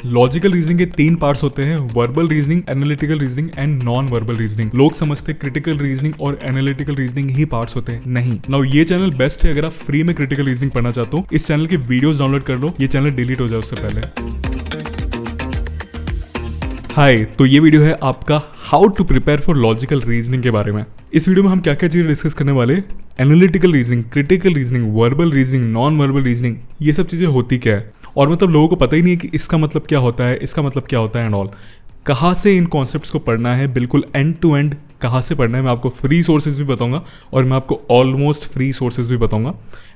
Logical reasoning के 3 parts होते हैं, verbal reasoning, analytical reasoning and non verbal reasoning. लोग समझते क्रिटिकल रीजनिंग और एनालिटिकल रीजनिंग ही पार्ट्स होते हैं, नहीं। नाउ ये चैनल बेस्ट है अगर आप फ्री में क्रिटिकल रीजनिंग पढ़ना चाहते हो। इस चैनल के वीडियोस डाउनलोड कर लो, ये चैनल डिलीट हो जाए उससे पहले। हाय, तो ये वीडियो है आपका how to prepare for logical reasoning के बारे में। इस वीडियो में हम क्या क्या चीजें डिस्कस करने वाले, analytical reasoning, critical reasoning, verbal reasoning, non verbal reasoning, ये सब चीजें होती क्या है, और मतलब लोगों को पता ही नहीं है कि इसका मतलब क्या होता है, इसका मतलब क्या होता है एंड ऑल। कहाँ से इन कॉन्सेप्ट्स को पढ़ना है, बिल्कुल एंड टू एंड कहाँ से पढ़ना है, मैं आपको फ्री सोर्सेज भी बताऊंगा और मैं आपको ऑलमोस्ट फ्री सोर्सेज भी बताऊंगा,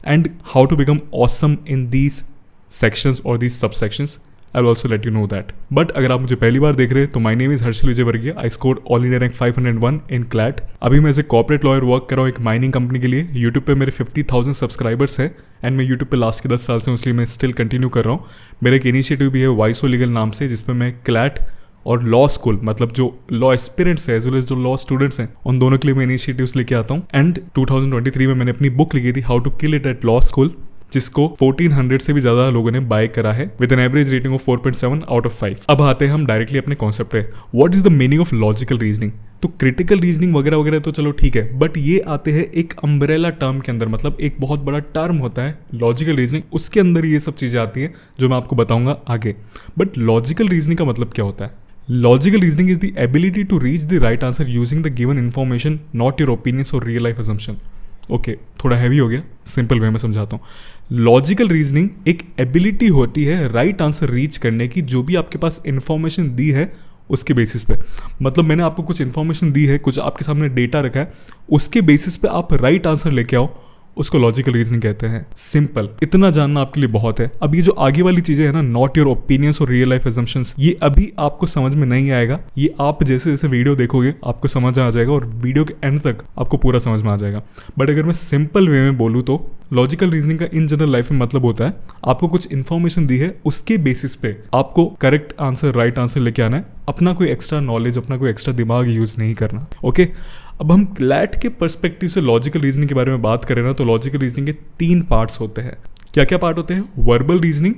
and how to become awesome in these sections और दीज सब sections. I will also let you know that. But अगर आप मुझे पहली बार देख रहे हैं तो my name is Harshal Vijayvargiya. I scored all India rank 501 in CLAT. अभी मैं as a corporate lawyer work कर रहा हूँ एक माइनिंग कंपनी के लिए। यूट्यूब पे मेरे 50,000 सब्सक्राइबर्स है एंड मैं यूट्यूब पे लास्ट के 10 साल से हूँ, इसलिए मैं स्टिल कंटिन्यू कर रहा हूँ। मेरा एक इनिशिएटिव भी है वाइसो लीगल नाम से, जिसपे मैं क्लैट और लॉ स्कूल, मतलब जो लॉ एस्पिरेंट्स है एज वेल एज जो लॉ स्टूडेंट्स हैं, उन दोनों के लिए मैं इनिशिएटिव्स लेके आता हूँ। एंड 2023 में मैंने अपनी बुक लिखी थी how to kill it at law school, जिसको 1400 से भी ज्यादा लोगों ने बाय करा है with an average rating of 4.7 out of 5। अब आते हैं हम डायरेक्टली अपने कॉन्सेप्ट पे। What is the meaning of logical reasoning? तो क्रिटिकल रीजनिंग वगैरह वगैरह तो चलो ठीक है, बट ये आते हैं एक अम्ब्रेला टर्म के अंदर, मतलब एक बहुत बड़ा टर्म होता है लॉजिकल रीजनिंग, उसके अंदर ये सब चीजें आती हैं जो मैं आपको बताऊंगा आगे। बट लॉजिकल रीजनिंग का मतलब क्या होता है? Logical reasoning is the ability to reach the right answer using the given information, not your opinions और रियल लाइफ असम्पशन। ओके, थोड़ा हैवी हो गया, सिंपल वे में समझाता हूँ। लॉजिकल रीजनिंग एक एबिलिटी होती है राइट आंसर रीच करने की, जो भी आपके पास इंफॉर्मेशन दी है उसके बेसिस पे। मतलब मैंने आपको कुछ इंफॉर्मेशन दी है, कुछ आपके सामने डेटा रखा है, उसके बेसिस पे आप राइट आंसर लेके आओ, उसको लॉजिकल रीजनिंग कहते हैं। सिंपल, इतना जानना आपके लिए बहुत है। अब ये जो आगे वाली चीजें है ना, नॉट योर ओपिनियंस और रियल लाइफ असम्पशंस, ये अभी आपको समझ में नहीं आएगा। ये आप जैसे जैसे वीडियो देखोगे आपको समझ आ जाएगा और वीडियो के एंड तक आपको पूरा समझ में आ जाएगा। बट अगर मैं सिंपल वे में बोलूँ तो लॉजिकल रीजनिंग का इन जनरल लाइफ में मतलब होता है आपको कुछ इन्फॉर्मेशन दी है, उसके बेसिस पे आपको करेक्ट आंसर, राइट आंसर लेके आना है। अपना कोई एक्स्ट्रा नॉलेज, अपना कोई एक्स्ट्रा दिमाग यूज नहीं करना। ओके, अब हम क्लैट के पर्सपेक्टिव से लॉजिकल रीजनिंग के बारे में बात करें ना, तो लॉजिकल रीजनिंग के 3 पार्ट्स होते हैं। क्या क्या पार्ट होते हैं? Verbal reasoning,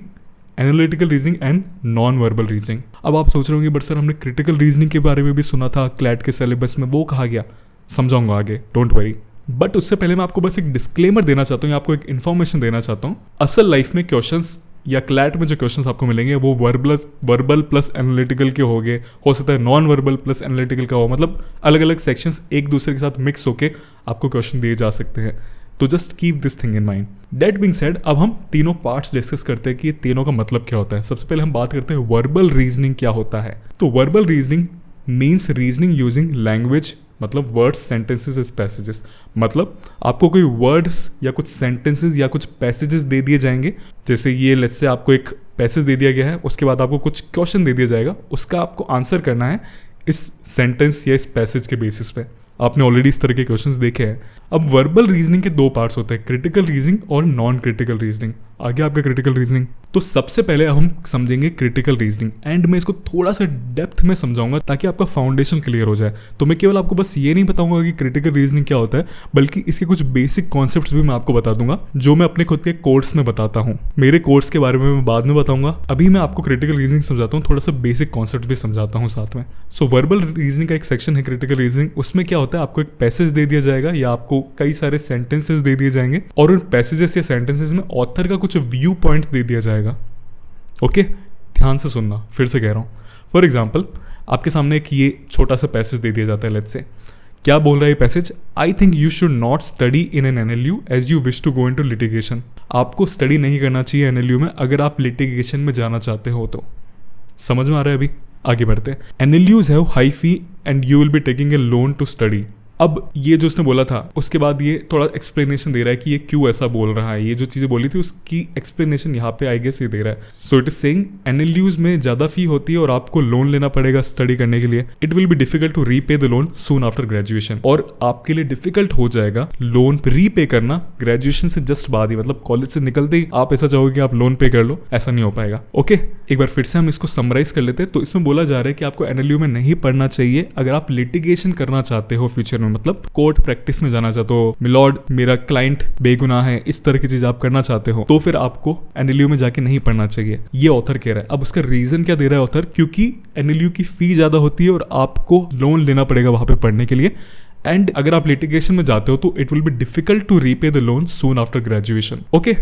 analytical reasoning and non verbal reasoning. अब आप सोच रहे होंगे बट सर हमने क्रिटिकल रीजनिंग के बारे में भी सुना था क्लैट के सिलेबस में, वो कहा गया? समझाऊंगा आगे, डोंट वरी। बट उससे पहले मैं आपको बस एक डिस्क्लेमर देना चाहता हूँ, या आपको एक इन्फॉर्मेशन देना चाहता हूँ। असल लाइफ में क्वेश्चंस या क्लैट में जो क्वेश्चंस आपको मिलेंगे वो वर्बल प्लस एनालिटिकल के होंगे, हो सकता है नॉन वर्बल प्लस एनालिटिकल का हो, मतलब अलग अलग सेक्शंस एक दूसरे के साथ मिक्स होके आपको क्वेश्चन दिए जा सकते हैं। तो just keep this thing in mind. That being said, अब हम तीनों पार्ट्स डिस्कस करते हैं कि ये तीनों का मतलब क्या होता है। सबसे पहले हम बात करते हैं वर्बल रीजनिंग क्या होता है। तो verbal reasoning means reasoning using language, मतलब वर्ड्स, सेंटेंसेस, पैसेजेस। मतलब आपको कोई वर्ड्स या कुछ सेंटेंसेस या कुछ पैसेजेस दे दिए जाएंगे, जैसे ये लेट्स से आपको एक पैसेज दे दिया गया है, उसके बाद आपको कुछ क्वेश्चन दे दिया जाएगा, उसका आपको आंसर करना है इस सेंटेंस या इस पैसेज के बेसिस पे। आपने ऑलरेडी इस तरह के क्वेश्चंस देखे हैं। अब वर्बल रीजनिंग के 2 पार्ट्स होते हैं, क्रिटिकल रीजनिंग और नॉन क्रिटिकल रीजनिंग। आगे आपका क्रिटिकल रीजनिंग। तो सबसे पहले हम समझेंगे क्रिटिकल रीजनिंग, एंड मैं इसको थोड़ा सा डेप्थ में समझाऊंगा ताकि आपका फाउंडेशन क्लियर हो जाए। तो मैं केवल आपको बस ये नहीं बताऊंगा कि क्रिटिकल रीजनिंग क्या होता है, बल्कि इसके कुछ बेसिक कॉन्सेप्ट्स भी मैं आपको बता दूंगा, जो मैं अपने खुद के कोर्स में बताता हूँ। मेरे कोर्स के बारे में मैं बाद में बताऊंगा, अभी मैं आपको क्रिटिकल रीजनिंग समझाता हूँ, थोड़ा सा बेसिक कॉन्सेप्ट भी समझाता हूँ साथ में। सो वर्बल रीजनिंग का एक सेक्शन है क्रिटिकल रीजनिंग। उसमें क्या होता है, आपको एक पैसेज दे दिया जाएगा या आपको कई सारे सेंटेंसेस दे दिए जाएंगे, और उन पैसेजेस या सेंटेंसेस में ऑथर का कुछ व्यू पॉइंट दे दिया जाएगा। ओके, ध्यान से सुनना, फिर से कह रहा हूँ। फॉर एग्जाम्पल, आपके सामने एक ये छोटा सा पैसेज दे दिया जाता है। लेट्स से क्या बोल रहा है ये passage? I think you should not study in an NLU as you wish to go into litigation. आपको स्टडी नहीं करना चाहिए एनएलयू में अगर आप लिटिगेशन में जाना चाहते हो तो। समझ में आ रहा है? अभी आगे बढ़ते हैं। NLUs have high fee and you will be taking a loan to study. अब ये जो उसने बोला था उसके बाद ये थोड़ा एक्सप्लेनेशन दे रहा है कि ये क्यों ऐसा बोल रहा है। ये जो चीजें बोली थी उसकी एक्सप्लेनेशन यहाँ पे आई गेस ये दे रहा है। So it is saying NLUs में ज्यादा फी होती है और आपको लोन लेना पड़ेगा स्टडी करने के लिए। It will be difficult to repay the loan soon after graduation, और आपके लिए डिफिकल्ट हो जाएगा लोन रीपे करना ग्रेजुएशन से जस्ट बाद ही, मतलब कॉलेज से निकलते ही आप ऐसा चाहोगे कि आप लोन पे कर लो, ऐसा नहीं हो पाएगा। ओके, एक बार फिर से हम इसको समराइज कर लेते हैं। तो इसमें बोला जा रहा है कि आपको एनएलयू में नहीं पढ़ना चाहिए अगर आप लिटिगेशन करना चाहते हो फ्यूचर में, मतलब कोर्ट प्रैक्टिस में जाना चाहते हो, मिलॉर्ड मेरा क्लाइंट बेगुनाह है, इस तरह की चीज आप करना चाहते हो, तो फिर आपको एनएलयू में जाके नहीं पढ़ना चाहिए, ये ऑथर कह रहा है। अब उसका रीजन क्या दे रहा है ऑथर? क्योंकि एनएलयू की फी ज्यादा होती है और आपको लोन लेना पड़ेगा वहां पे पढ़ने के लिए, एंड अगर आप लिटिगेशन में जाते हो तो it will be difficult to repay the loan soon after graduation. Okay,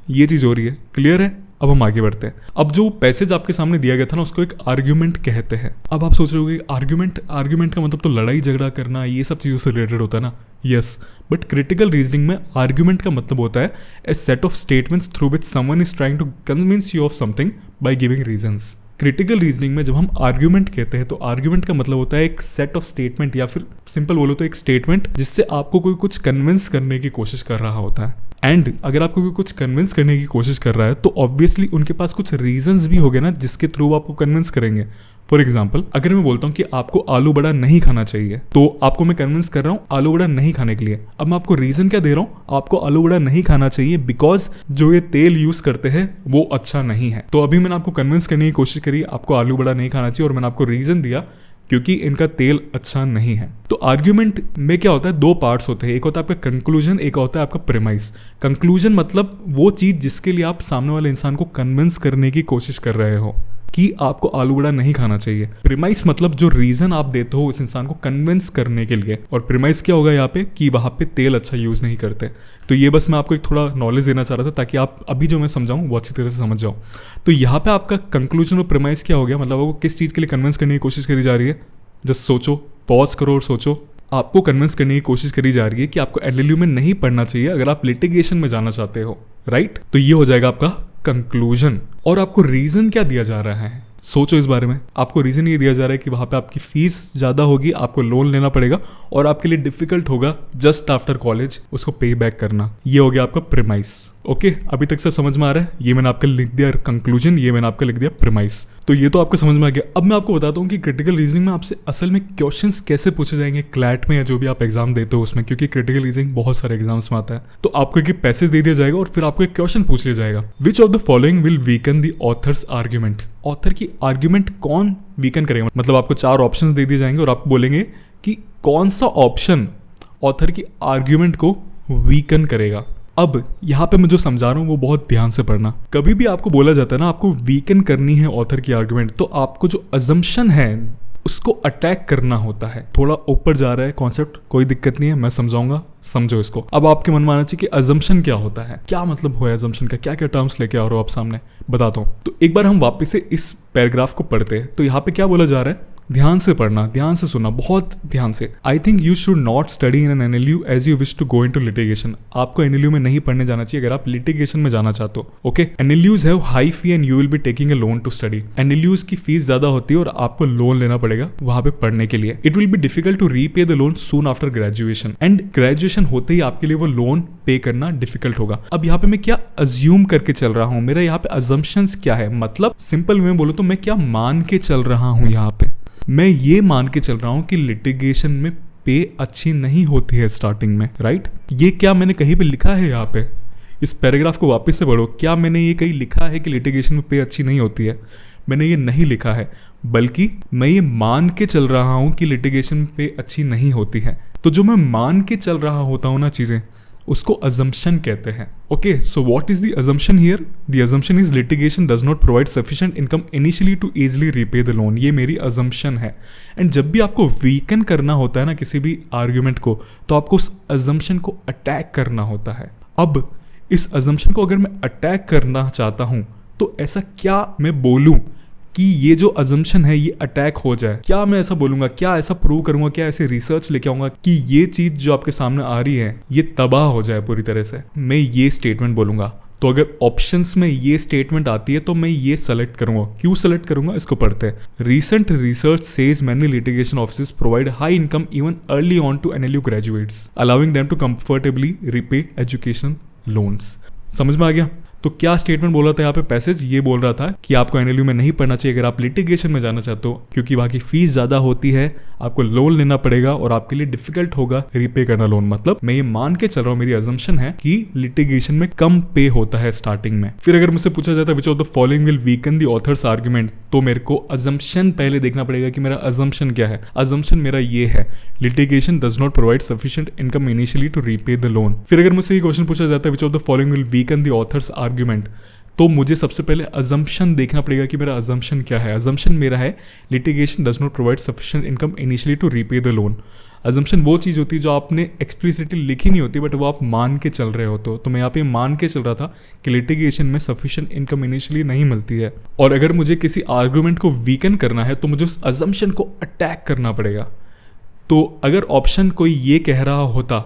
ये चीज हो रही है, क्लियर है? अब हम आगे बढ़ते हैं। अब जो पैसेज आपके सामने दिया गया था ना, उसको एक आर्ग्यूमेंट कहते हैं। अब आप सोच रहे होगे आर्ग्यूमेंट का मतलब तो लड़ाई झगड़ा करना, ये सब चीजों से रिलेटेड होता है ना। यस, बट क्रिटिकल रीजनिंग में आर्ग्यूमेंट का मतलब होता है a set of statements through which someone is trying to convince you of something by giving reasons. Critical reasoning में जब हम आर्ग्यूमेंट कहते हैं तो आर्ग्यूमेंट का मतलब होता है एक सेट ऑफ स्टेटमेंट, या फिर सिंपल बोलो तो एक स्टेटमेंट जिससे आपको कोई कुछ कन्विंस करने की कोशिश कर रहा होता है। एंड अगर आपको कोई कुछ कन्विंस करने की कोशिश कर रहा है तो ऑब्वियसली उनके पास कुछ रीजंस भी होंगे ना जिसके थ्रू वो आपको कन्विंस करेंगे। फॉर एग्जाम्पल, अगर मैं बोलता हूँ कि आपको आलू बड़ा नहीं खाना चाहिए, तो आपको मैं कन्विंस कर रहा हूँ आलू बड़ा नहीं खाने के लिए। अब मैं आपको रीजन क्या दे रहा हूँ? आपको आलू बड़ा नहीं खाना चाहिए बिकॉज जो ये तेल यूज करते हैं वो अच्छा नहीं है। तो अभी मैंने आपको कन्विंस करने की कोशिश करी आपको आलू बड़ा नहीं खाना चाहिए, और मैंने आपको रीजन दिया क्योंकि इनका तेल अच्छा नहीं है। तो आर्ग्यूमेंट में क्या होता है? दो पार्ट्स होते हैं, एक होता है आपका कंक्लूजन, एक होता है आपका प्रेमाइस। कंक्लूजन मतलब वो चीज जिसके लिए आप सामने वाले इंसान को कन्विंस करने की कोशिश कर रहे हो कि आपको आलू बड़ा नहीं खाना चाहिए। प्रीमाइस मतलब जो रीजन आप देते हो उस इंसान को कन्विंस करने के लिए। और प्रीमाइस क्या होगा यहाँ पे? कि वहां पे तेल अच्छा यूज नहीं करते। तो ये बस मैं आपको एक थोड़ा नॉलेज देना चाह रहा था ताकि आप अभी जो मैं समझाऊं वो अच्छी तरह से समझ जाओ। तो यहाँ पे आपका कंक्लूजन और प्रीमाइस क्या हो गया? मतलब आपको किस चीज के लिए कन्विंस करने की कोशिश करी जा रही है? जस्ट सोचो, पॉज करो और सोचो। आपको कन्विंस करने की कोशिश करी जा रही है कि आपको एलएलयू में नहीं पढ़ना चाहिए अगर आप लिटिगेशन में जाना चाहते हो, राइट? तो ये हो जाएगा आपका कंक्लूजन। और आपको रीजन क्या दिया जा रहा है? सोचो इस बारे में। आपको रीजन ये दिया जा रहा है कि वहां पे आपकी फीस ज्यादा होगी, आपको लोन लेना पड़ेगा और आपके लिए डिफिकल्ट होगा जस्ट आफ्टर कॉलेज उसको पे बैक करना। ये हो गया आपका प्रीमाइस। ओके, अभी तक सब समझ में आ रहा है? ये मैंने आपका लिख दिया कंक्लूजन, ये मैंने आपका लिख दिया प्रीमाइस। तो ये तो आपको समझ में आ गया। अब मैं आपको बताता हूँ कि क्रिटिकल रीजनिंग में आपसे असल में क्वेश्चंस कैसे पूछे जाएंगे क्लैट में या जो भी आप एग्जाम देते हो उसमें, क्योंकि क्रिटिकल रीजनिंग बहुत सारे एग्जाम्स में आता है। तो आपको एक पैसेज दे दिया जाएगा और फिर आपको एक क्वेश्चन पूछ लिया जाएगा, विच of the following will weaken the author's argument. Author की आर्ग्यूमेंट कौन वीकन करेगा? मतलब आपको 4 ऑप्शंस दे दिए जाएंगे और आप बोलेंगे कि कौन सा ऑप्शन ऑथर की आर्ग्यूमेंट को वीकन करेगा। अब यहाँ पे मैं जो समझा रहा हूँ वो बहुत ध्यान से पढ़ना। कभी भी आपको बोला जाता है ना आपको वीकन करनी है ऑथर की आर्ग्यूमेंट, तो आपको जो अजम्पशन है उसको अटैक करना होता है। थोड़ा ऊपर जा रहा है कॉन्सेप्ट, कोई दिक्कत नहीं है, मैं समझाऊंगा, समझो इसको। अब आपके मन में आना चाहिए कि अजम्पशन क्या होता है, क्या मतलब हुआ अजम्पशन का, क्या क्या टर्म्स लेके आ रहे हो आप सामने, बताता हूँ। तो एक बार हम वापस से इस पैराग्राफ को पढ़ते हैं। तो यहाँ पे क्या बोला जा रहा है? ध्यान से पढ़ना, ध्यान से सुनना, बहुत ध्यान से। I think you should not study in an NLU as you wish to go into litigation. आपको एनएलयू में नहीं पढ़ने जाना चाहिए अगर आप लिटिगेशन में जाना चाहते हो। Okay, NLUs have high fee and you will be taking a loan to study. NLUs की फीस ज्यादा होती है और आपको लोन लेना पड़ेगा वहां पे पढ़ने के लिए। It will be difficult to repay the loan soon after graduation, and graduation होते ही आपके लिए वो लोन पे करना डिफिकल्ट होगा। अब यहाँ पे मैं क्या अज्यूम करके चल रहा हूँ, मेरा यहाँ पे अजम्पशंस क्या है, मतलब सिंपल में बोलो तो मैं क्या मान के चल रहा हूँ यहाँ पे? मैं ये मान के चल रहा हूं कि लिटिगेशन में पे अच्छी नहीं होती है स्टार्टिंग में, राइट? ये क्या मैंने कहीं पे लिखा है? यहाँ पे इस पैराग्राफ को वापस से पढ़ो। क्या मैंने ये कहीं लिखा है कि लिटिगेशन में पे अच्छी नहीं होती है? मैंने ये नहीं लिखा है, बल्कि मैं ये मान के चल रहा हूं कि लिटिगेशन में पे अच्छी नहीं होती है। तो जो मैं मान के चल रहा होता हूं ना चीजें, उसको अजम्पशन कहते हैं। Okay, so what is the assumption here? The assumption is litigation does not provide sufficient income initially to easily repay the loan. ये मेरी अजम्पशन है। एंड जब भी आपको वीकन करना होता है ना किसी भी आर्ग्यूमेंट को, तो आपको उस अजम्पशन को अटैक करना होता है। अब इस अजम्पशन को अगर मैं अटैक करना चाहता हूं तो ऐसा क्या मैं बोलूं कि ये जो अजम्पशन है ये अटैक हो जाए? क्या मैं ऐसा बोलूंगा, क्या ऐसा प्रूव करूंगा, क्या ऐसे रिसर्च लेके आऊंगा कि ये चीज जो आपके सामने आ रही है ये तबाह हो जाए पूरी तरह से? मैं ये स्टेटमेंट बोलूंगा। तो अगर ऑप्शंस में ये स्टेटमेंट आती है तो मैं ये सेलेक्ट करूंगा। क्यों सेलेक्ट करूंगा इसको पढ़ते हैं। Recent research says many litigation offices provide high income even early on to NLU graduates, allowing them to comfortably repay education loans. समझ में आ गया? तो क्या स्टेटमेंट बोल रहा था यहाँ पे पैसेज? ये बोल रहा था कि आपको एनएलयू में नहीं पढ़ना चाहिए अगर आप लिटिगेशन में जाना चाहते हो, क्योंकि वहां की फीस ज्यादा होती है, आपको लोन लेना पड़ेगा और आपके लिए डिफिकल्ट होगा रीपे करना लोन। मतलब मैं ये मान के चल रहा हूँ, मेरी अजम्पशन है कि लिटिगेशन में कम पे होता है स्टार्टिंग में। फिर अगर मुझसे पूछा जाता है which of the following will weaken the author's argument, तो मेरे को अजम्पशन पहले देखना पड़ेगा कि मेरा अजम्पशन क्या है। अजम्पशन मेरा ये है, litigation does not provide sufficient income initially to repay the loan. फिर अगर मुझसे ये क्वेश्चन पूछा जाता है which of the following will weaken the author's argument, तो मुझे सबसे पहले अजम्पशन देखना पड़ेगा कि मेरा अजम्पशन क्या है। अजम्पशन मेरा है litigation does not provide sufficient income initially to repay the loan. Assumption वो चीज़ होती है जो आपने एक्सप्लिसिटली लिखी नहीं होती, बट वो आप मान के चल रहे होते हो। तो मैं यहाँ पे मान के चल रहा था कि लिटिगेशन में सफिशिएंट इनकम इनिशियली नहीं मिलती है, और अगर मुझे किसी आर्गूमेंट को वीकन करना है तो मुझे उस अजम्पशन को अटैक करना पड़ेगा। तो अगर ऑप्शन कोई ये कह रहा होता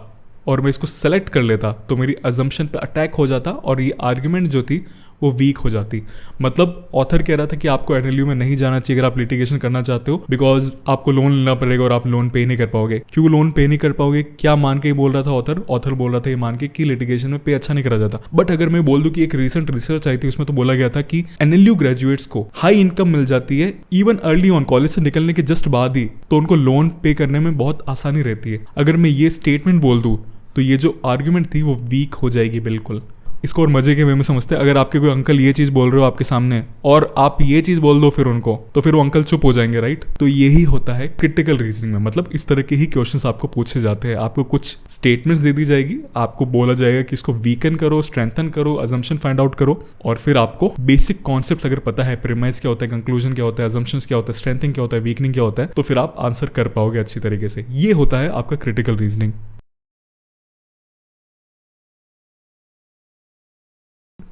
और मैं इसको सेलेक्ट कर लेता तो मेरी अजम्पशन पे अटैक हो जाता और ये आर्ग्यूमेंट जो थी वो वीक हो जाती। मतलब ऑथर कह रहा था कि आपको एनएलयू में नहीं जाना चाहिए अगर आप लिटिगेशन करना चाहते हो, बिकॉज आपको लोन लेना पड़ेगा और आप लोन पे नहीं कर पाओगे। क्यों लोन पे नहीं कर पाओगे, क्या मान के बोल रहा था ऑथर? ऑथर बोल रहा था ये मान के कि लिटिगेशन में पे अच्छा नहीं करा जाता। बट अगर मैं बोल दूं कि एक रिसेंट रिसर्च आई थी, उसमें तो बोला गया था कि एनएलयू ग्रेजुएट्स को हाई इनकम मिल जाती है इवन अर्ली ऑन, कॉलेज से निकलने के जस्ट बाद ही, तो उनको लोन पे करने में बहुत आसानी रहती है। अगर मैं ये स्टेटमेंट बोल दूं तो ये जो आर्ग्यूमेंट थी वो वीक हो जाएगी बिल्कुल। इसको और मजे के वे में समझते हैं। अगर आपके कोई अंकल ये चीज़ बोल रहे हो आपके सामने और आप ये चीज़ बोल दो फिर उनको, तो फिर वो अंकल चुप हो जाएंगे, राइट? तो यही होता है क्रिटिकल रीजनिंग में। मतलब इस तरह के ही क्वेश्चंस आपको पूछे जाते हैं। आपको कुछ स्टेटमेंट्स दे दी जाएगी, आपको बोला जाएगा कि इसको वीकन करो, स्ट्रेंथन करो, अजम्पशन फाइंड आउट करो, और फिर आपको बेसिक कॉन्सेप्ट्स अगर पता है, प्रीमाइस क्या होता है, कंक्लूजन क्या होता है, अजम्पशंस क्या होता है, स्ट्रेंथिंग क्या होता है, वीकनिंग क्या होता है, तो फिर आप आंसर कर पाओगे अच्छी तरीके से। ये होता है आपका critical reasoning.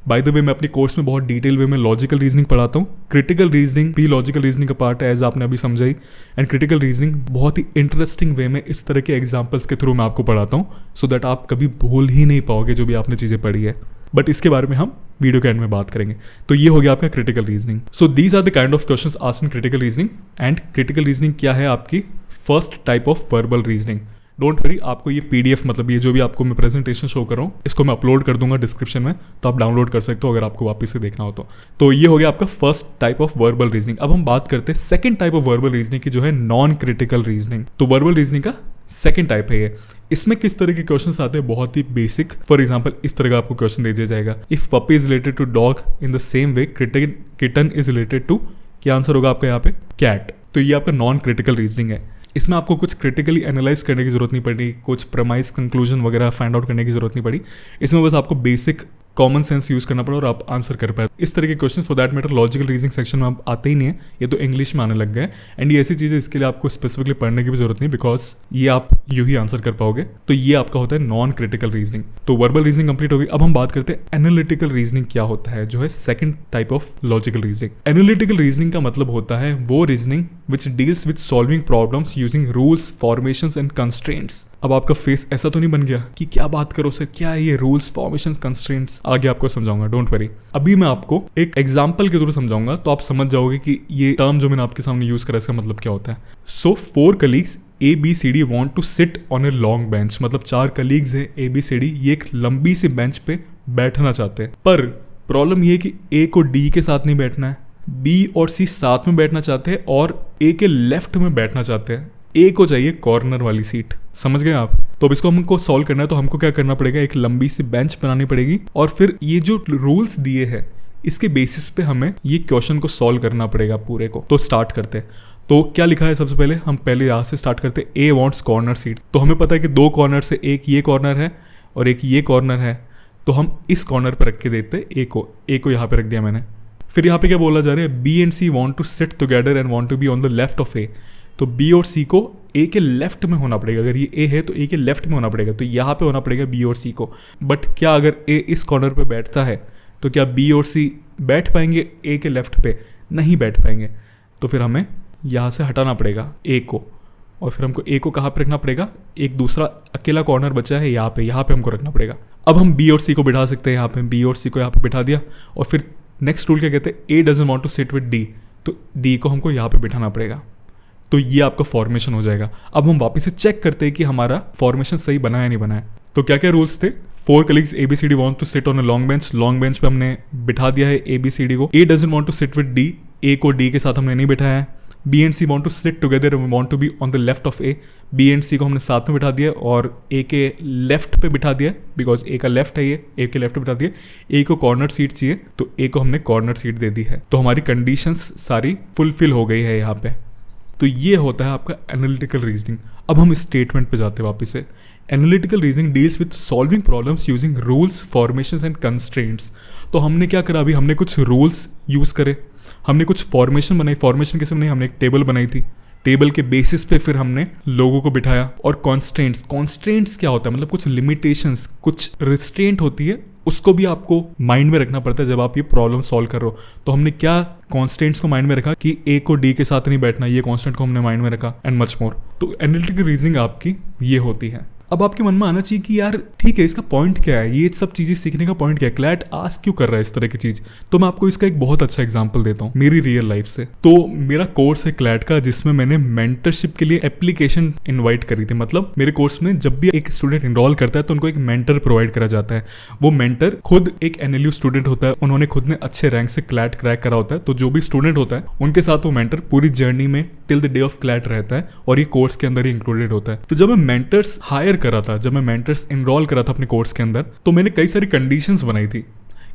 By the way मैं अपने कोर्स में बहुत डिटेल वे में लॉजिकल रीजनिंग पढ़ाता हूँ। क्रिटिकल रीजनिंग भी लॉजिकल रीजनिंग का पार्ट है, एज आपने अभी समझाई। एंड क्रिटिकल रीजनिंग बहुत ही इंटरेस्टिंग वे में इस तरह के एग्जाम्पल्स के थ्रू मैं आपको पढ़ाता हूँ, सो दैट आप कभी भूल ही नहीं पाओगे जो भी आपने चीज़ें पढ़ी है। बट इसके बारे में हम वीडियो के एंड में बात करेंगे। तो ये हो गया आपका critical reasoning. So these are the kind of questions asked in critical reasoning. And critical reasoning क्या है? आपकी first type of verbal reasoning. Don't worry, आपको ये पीडीएफ, मतलब ये जो भी आपको मैं प्रेजेंटेशन शो कर रहा हूँ, इसको मैं अपलोड कर दूंगा डिस्क्रिप्शन में, तो आप डाउनलोड कर सकते हो अगर आपको वापस से देखना हो तो ये हो गया आपका first type of verbal reasoning. अब हम बात करते हैं second type of verbal reasoning की, जो है नॉन क्रिटिकल रीजनिंग। तो वर्बल रीजनिंग का सेकंड टाइप है ये। इसमें किस तरह के क्वेश्चंस आते हैं? बहुत ही बेसिक। फॉर एग्जांपल इस तरह का आपको क्वेश्चन दे दिया जाएगा, if puppy is related to dog in the same way kitten is related to, क्या आंसर होगा आपका यहाँ पे? कैट। तो ये आपका नॉन क्रिटिकल रीजनिंग है। इसमें आपको कुछ क्रिटिकली एनालाइज करने की जरूरत नहीं पड़ी, कुछ प्रमाइज कंक्लूजन वगैरह फाइंड आउट करने की जरूरत नहीं पड़ी। इसमें बस आपको बेसिक कॉमन सेंस यूज करना पड़ा और आप आंसर कर पाए। इस तरह के question for that matter logical reasoning section में आप आते ही नहीं है, ये तो इंग्लिश में आने लग गए। एंड ये ऐसी चीज़ है इसके लिए आपको स्पेसिफिकली पढ़ने की भी जरूरत नहीं, बिकॉज ये आप यूं ही आंसर कर पाओगे। तो ये आपका होता है नॉन क्रिटिकल रीजनिंग। तो वर्बल रीजनिंग कंप्लीट हो गई। अब हम बात करते हैं एनालिटिकल रीजनिंग क्या होता है, जो है second type of logical reasoning. Analytical reasoning का मतलब होता है वो reasoning which deals with solving problems using rules, formations and constraints. अब आपका फेस ऐसा तो नहीं बन गया कि क्या बात करो सर, क्या है ये रूल्स, फॉर्मेशंस, कंस्ट्रेंट्स? आगे आपको समझाऊंगा, डोंट वरी। अभी मैं आपको एक एग्जांपल के थ्रू समझाऊंगा, तो आप समझ जाओगे कि ये टर्म जो मैंने आपके सामने यूज करा इसका मतलब क्या होता है। So 4 colleagues ABCD want to sit on a long bench. मतलब 4 कलीग्स है ABCD, ये एक लंबी सी बेंच पे बैठना चाहते हैं, पर प्रॉब्लम ये कि A को D के साथ नहीं बैठना है, B और C साथ में बैठना चाहते हैं और A के लेफ्ट में बैठना चाहते हैं। A को चाहिए कॉर्नर वाली सीट। समझ गए आप? तो अब इसको हमको सॉल्व करना है, तो हमको क्या करना पड़ेगा? एक लंबी सी बेंच बनानी पड़ेगी और फिर ये जो रूल्स दिए हैं इसके बेसिस पे हमें ये क्वेश्चन को सॉल्व करना पड़ेगा पूरे को। तो स्टार्ट करते हैं। तो क्या लिखा है? सबसे पहले हम पहले यहाँ से स्टार्ट करते हैं। A wants corner seat. तो हमें पता है कि 2 कॉर्नर से, एक ये कॉर्नर है और एक ये कॉर्नर है, तो हम इस कॉर्नर पर रख के देते हैं A को यहाँ पे रख दिया मैंने। फिर यहाँ पे क्या बोला जा रहा है? B and C want to sit together and want to be on the left of A। तो B और C को A के लेफ्ट में होना पड़ेगा। अगर ये A है तो A के लेफ्ट में होना पड़ेगा, तो यहाँ पे होना पड़ेगा B और C को। बट क्या अगर A इस कॉर्नर पे बैठता है तो क्या B और C बैठ पाएंगे A के लेफ्ट पे? नहीं बैठ पाएंगे। तो फिर हमें यहाँ से हटाना पड़ेगा A को, और फिर हमको A को कहाँ पे रखना पड़ेगा? एक दूसरा अकेला कॉर्नर बचा है यहाँ पे हमको रखना पड़ेगा। अब हम B और C को बिठा सकते हैं यहाँ पे। B और C को यहाँ पे बिठा दिया, और फिर नेक्स्ट रूल क्या कहते हैं? A doesn't want to sit with D, तो D को हमको यहाँ पे बिठाना पड़ेगा। तो ये आपका फॉर्मेशन हो जाएगा। अब हम वापस से चेक करते हैं कि हमारा फॉर्मेशन सही बना है नहीं बना है। तो क्या क्या रूल्स थे? 4 colleagues ABCD want to sit on a long bench. Long bench पे हमने बिठा दिया है ABCD को। A doesn't want to sit with D, A को D के साथ हमने नहीं बिठाया है। B and C want to sit together, we want to be on the left of A. B and C को हमने साथ में बिठा दिया और ए के लेफ्ट पे बिठा दिया, बिकॉज ए का लेफ्ट है, ये ए के लेफ्ट पे बिठा दिया। ए को कॉर्नर सीट चाहिए तो ए को हमने कॉर्नर सीट दे दी है। तो हमारी कंडीशंस सारी फुलफिल हो गई है यहाँ पे। तो ये होता है आपका एनालिटिकल रीजनिंग। अब हम स्टेटमेंट पे जाते हैं वापस से। Analytical reasoning deals with solving problems using rules, formations and constraints. तो हमने क्या करा, अभी हमने कुछ रूल्स यूज़ करे, हमने कुछ फॉर्मेशन बनाई। फॉर्मेशन कैसे बनाई, हमने एक टेबल बनाई थी, टेबल के बेसिस पे फिर हमने लोगों को बिठाया। और कॉन्स्ट्रेंट्स क्या होता है, मतलब कुछ लिमिटेशंस, कुछ रिस्ट्रेंट होती है, उसको भी आपको माइंड में रखना पड़ता है जब आप ये प्रॉब्लम सॉल्व कर रहे हो। तो हमने क्या कॉन्स्टेंट्स को माइंड में रखा कि ए को डी के साथ नहीं बैठना, ये कॉन्स्टेंट को हमने माइंड में रखा एंड मच मोर। तो एनालिटिकल रीजनिंग आपकी ये होती है। अब आपके मन में आना चाहिए कि यार ठीक है, इसका पॉइंट क्या है, ये सब चीज़ें सीखने का पॉइंट क्या है, क्लैट आज क्यों कर रहा है इस तरह की चीज़। तो मैं आपको इसका एक बहुत अच्छा एग्जांपल देता हूँ मेरी रियल लाइफ से। तो मेरा कोर्स है क्लैट का, जिसमें मैंने मेंटरशिप के लिए एप्लीकेशन इनवाइट करी थी। मतलब मेरे कोर्स में जब भी एक स्टूडेंट इनरोल करता है तो उनको एक मेंटर प्रोवाइड करा जाता है। वो मेंटर खुद एक एनएलयू स्टूडेंट होता है, उन्होंने खुद ने अच्छे रैंक से क्लैट क्रैक करा होता है। तो जो भी स्टूडेंट होता है उनके साथ वो मेंटर पूरी जर्नी में till the day of CLAT रहता है और ये कोर्स के अंदर ही इंक्लूडेड होता है। तो जब मैं मेंटर्स हायर करा था, जब मैं मेंटर्स इनरोल करा था अपने कोर्स के अंदर, तो मैंने कई सारी कंडीशंस बनाई थी।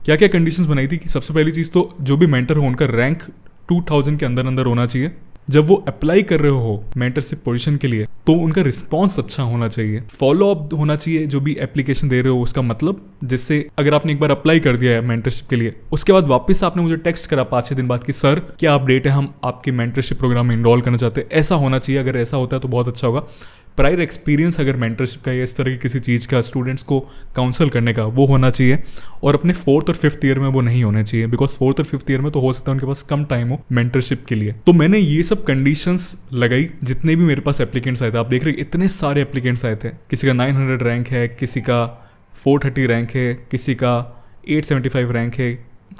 क्या क्या कंडीशंस बनाई थी कि सबसे पहली चीज़ तो जो भी मेंटर हो उनका रैंक 2000 के अंदर अंदर होना चाहिए। जब वो अप्लाई कर रहे हो मेंटरशिप पोजीशन के लिए तो उनका रिस्पांस अच्छा होना चाहिए, फॉलो अप होना चाहिए जो भी एप्लीकेशन दे रहे हो उसका, मतलब जिससे अगर आपने एक बार अप्लाई कर दिया है मेंटरशिप के लिए, उसके बाद वापस आपने मुझे टेक्स्ट करा 5-6 दिन बाद कि सर क्या अपडेट है, हम आपकी मेंटरशिप प्रोग्राम में इनरोल करना चाहते हैं। ऐसा होना चाहिए। अगर ऐसा होता है तो बहुत अच्छा होगा। प्रायर एक्सपीरियंस अगर मेंटरशिप का या इस तरह की किसी चीज़ का स्टूडेंट्स को काउंसल करने का वो होना चाहिए। और अपने 4th और 5th ईयर में वो नहीं होने चाहिए, बिकॉज 4th और 5th ईयर में तो हो सकता है उनके पास कम टाइम हो मेंटरशिप के लिए। तो मैंने ये सब कंडीशंस लगाई जितने भी मेरे पास एप्लीकेंट्स आए थे। आप देख रहे इतने सारे एप्लीकेंट्स आए थे, किसी का 900 रैंक है, किसी का 430 रैंक है, किसी का 875 रैंक है,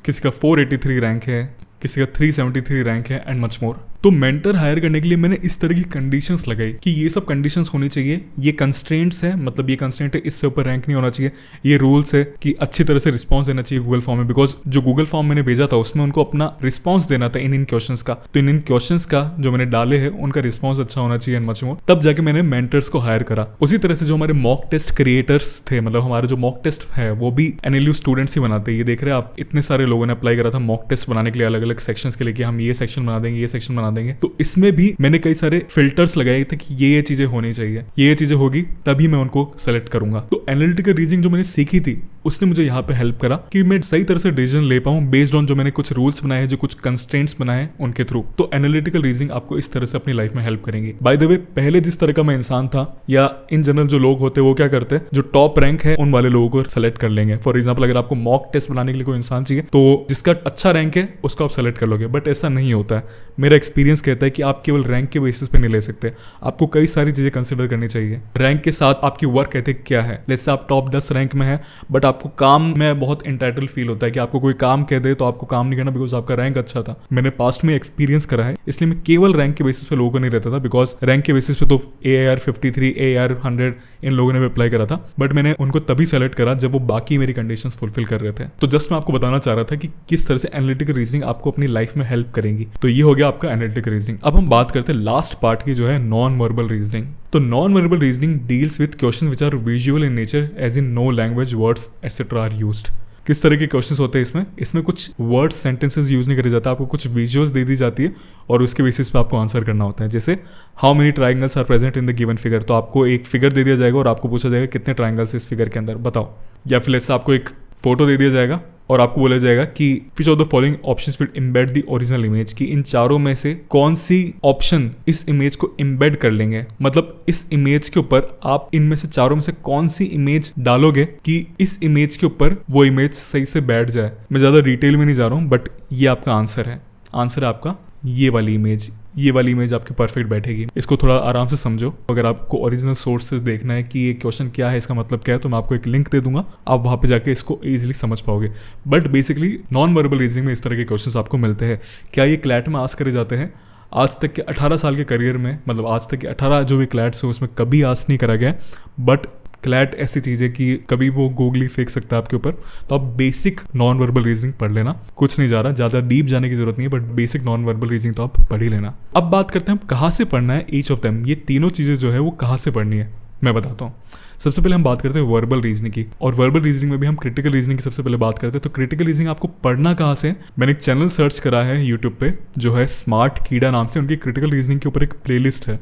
किसी का 483 रैंक है, किसी का 373 रैंक है एंड मच मोर। तो मेंटर हायर करने के लिए मैंने इस तरह की कंडीशंस लगाई कि ये सब कंडीशंस होनी चाहिए, ये कंस्ट्रेंट्स है, मतलब ये कंस्ट्रेंट है, इससे ऊपर रैंक नहीं होना चाहिए। ये रूल्स है कि अच्छी तरह से रिस्पांस देना चाहिए गूगल फॉर्म में, बिकॉज जो गूगल फॉर्म मैंने भेजा था उसमें उनको अपना रिस्पांस देना था इन क्वेश्चंस का। तो इन क्वेश्चंस का जो मैंने डाले हैं उनका रिस्पांस अच्छा होना चाहिए एंड मच मोर। तब जाके मैंने मेंटर्स को हायर करा। उसी तरह से जो हमारे मॉक टेस्ट क्रिएटर्स थे, मतलब हमारे जो मॉक टेस्ट है वो भी एनएलयू स्टूडेंट्स ही बनाते हैं। ये देख रहे हैं आप, इतने सारे लोगों ने अप्लाई करा था मॉक टेस्ट बनाने के लिए, अलग अलग सेक्शंस के लिए कि हम ये सेक्शन बना देंगे, ये सेक्शन बना देंगे। तो इसमें भी मैंने कई सारे फिल्टर्स लगाए थे कि ये चीजें होनी चाहिए, ये चीजें होगी तभी मैं उनको सेलेक्ट करूंगा। तो एनालिटिकल रीजनिंग जो मैंने सीखी थी उसने मुझे यहाँ पे हेल्प करा कि मैं सही तरह से डिसीजन ले पाऊं बेस्ड ऑन जो मैंने कुछ रूल्स बनाए हैं, जो कुछ कंस्ट्रेंट्स बनाए हैं उनके थ्रू। तो एनालिटिकल रीजनिंग आपको इस तरह से अपनी लाइफ में हेल्प करेंगी। बाय द वे, पहले जिस तरह का मैं इंसान था या इन जनरल जो लोग होते हैं वो क्या करते हैं, जो टॉप रैंक है उन वाले लोगों को सेलेक्ट कर लेंगे। फॉर एग्जाम्पल, अगर आपको मॉक टेस्ट बनाने के लिए कोई इंसान चाहिए तो जिसका अच्छा रैंक है उसको आप सेलेक्ट कर लोगे, बट ऐसा नहीं होता है। मेरा एक्सपीरियंस कहता है कि आप केवल रैंक के बेसिस पे नहीं ले सकते, आपको कई सारी चीजें कंसिडर करनी चाहिए। रैंक के साथ आपकी वर्क एथिक क्या है। जैसे आप टॉप 10 रैंक में है बट आपको काम में बहुत इंटाइटल फील होता है कि आपको कोई काम कह दे तो आपको काम नहीं करना बिकॉज आपका रैंक अच्छा था। मैंने पास्ट में एक्सपीरियंस करा है, इसलिए मैं केवल रैंक के बेसिस पे लोगों को नहीं रहता था, बिकॉज रैंक के बेसिस पे तो AIR 53, AIR 100 इन लोगों ने भी अप्लाई करा था, बट मैंने उनको तभी सेलेक्ट करा जब वो बाकी मेरी कंडीशंस फुलफिल कर रहे थे। तो जस्ट मैं आपको बताना चाह रहा था कि किस तरह से एनालिटिकल रीजनिंग आपको अपनी लाइफ में हेल्प करेंगी। तो ये हो गया आपका एनालिटिकल रीजनिंग। अब हम बात करते हैं लास्ट पार्ट की, जो है नॉन वर्बल रीजनिंग। तो non verbal reasoning deals with questions which are visual in nature, as in no language words etcetera are used. किस तरह के क्वेश्चंस होते हैं इसमें कुछ वर्ड्स सेंटेंसेस यूज नहीं करे जाता, आपको कुछ विजुअल्स दे दी जाती है और उसके बेसिस पे आपको आंसर करना होता है। जैसे how many triangles are present in the given figure, तो आपको एक फिगर दे दिया जाएगा और आपको पूछा जाएगा कितने ट्राइंगल्स इस फिगर के अंदर बताओ। या फिर ऐसे आपको एक फोटो दे दिया जाएगा और आपको बोला जाएगा कि विच of the following options will embed the original image, कि इन चारों में से कौन सी ऑप्शन इस इमेज को एम्बेड कर लेंगे, मतलब इस इमेज के ऊपर आप इनमें से चारों में से कौन सी इमेज डालोगे कि इस इमेज के ऊपर वो इमेज सही से बैठ जाए। मैं ज़्यादा डिटेल में नहीं जा रहा हूँ, बट ये आपका आंसर है। आंसर है आपका ये वाली इमेज आपकी परफेक्ट बैठेगी। इसको थोड़ा आराम से समझो। अगर आपको ओरिजिनल सोर्सेज देखना है कि ये क्वेश्चन क्या है, इसका मतलब क्या है, तो मैं आपको एक लिंक दे दूंगा, आप वहाँ पे जाके इसको इजीली समझ पाओगे। But basically non verbal reasoning में इस तरह के क्वेश्चंस आपको मिलते हैं। क्या ये क्लैट में आस्क करे जाते हैं? आज तक के 18 साल के करियर में, मतलब आज तक के 18 जो भी क्लैट्स हैं उसमें कभी आस्क नहीं करा गया, बट क्लैट ऐसी चीज है कि कभी वो गोगली फेंक सकता है आपके ऊपर, तो आप बेसिक नॉन वर्बल रीजनिंग पढ़ लेना, कुछ नहीं जा रहा, ज्यादा डीप जाने की जरूरत नहीं है, but basic non verbal reasoning तो आप पढ़ ही लेना। अब बात करते हैं कहाँ से पढ़ना है ईच ऑफ देम, ये तीनों चीजें जो है वो कहाँ से पढ़नी है मैं बताता हूँ। सबसे पहले हम बात करते हैं वर्बल रीजनिंग की, और वर्बल रीजनिंग में भी हम क्रिटिकल रीजनिंग की सबसे पहले बात करते हैं। तो क्रिटिकल रीजनिंग आपको पढ़ना कहाँ से, मैंने एक चैनल सर्च करा है यूट्यूब पे जो है स्मार्ट कीड़ा नाम से, उनकी क्रिटिकल रीजनिंग के ऊपर एक प्लेलिस्ट है,